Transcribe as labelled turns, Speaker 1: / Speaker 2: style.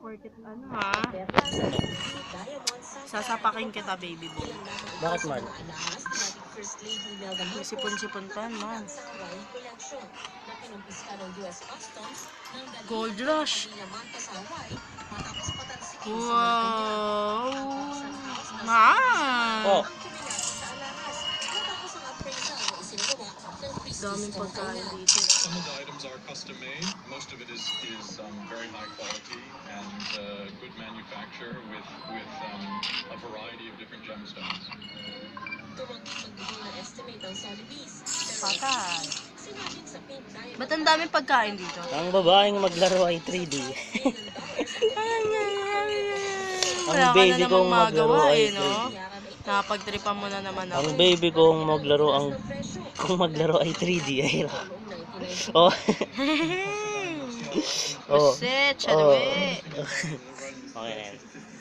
Speaker 1: porket ano ha. Sasapakin kita, baby boy.
Speaker 2: Bakit man?
Speaker 1: May sipon-sipon pa, man. Gold Rush. Wow. Man.
Speaker 2: Oh,
Speaker 1: Daming pagkain dito.
Speaker 3: Some of the items are custom made. Most of it is very high quality and good manufacture with a variety of different gemstones.
Speaker 1: Patay. Ba't ang daming pagkain dito?
Speaker 2: ang babaeng maglaro ay 3D.
Speaker 1: Wala ka na
Speaker 2: baby
Speaker 1: namang
Speaker 2: kong maglaro
Speaker 1: magawa
Speaker 2: ay
Speaker 1: eh, no? Napagtripan mo na naman ako.
Speaker 2: Ang baby kong maglaro kung maglaro ay 3D ay oh.
Speaker 1: Buset, chalawe.
Speaker 2: Okay na yan.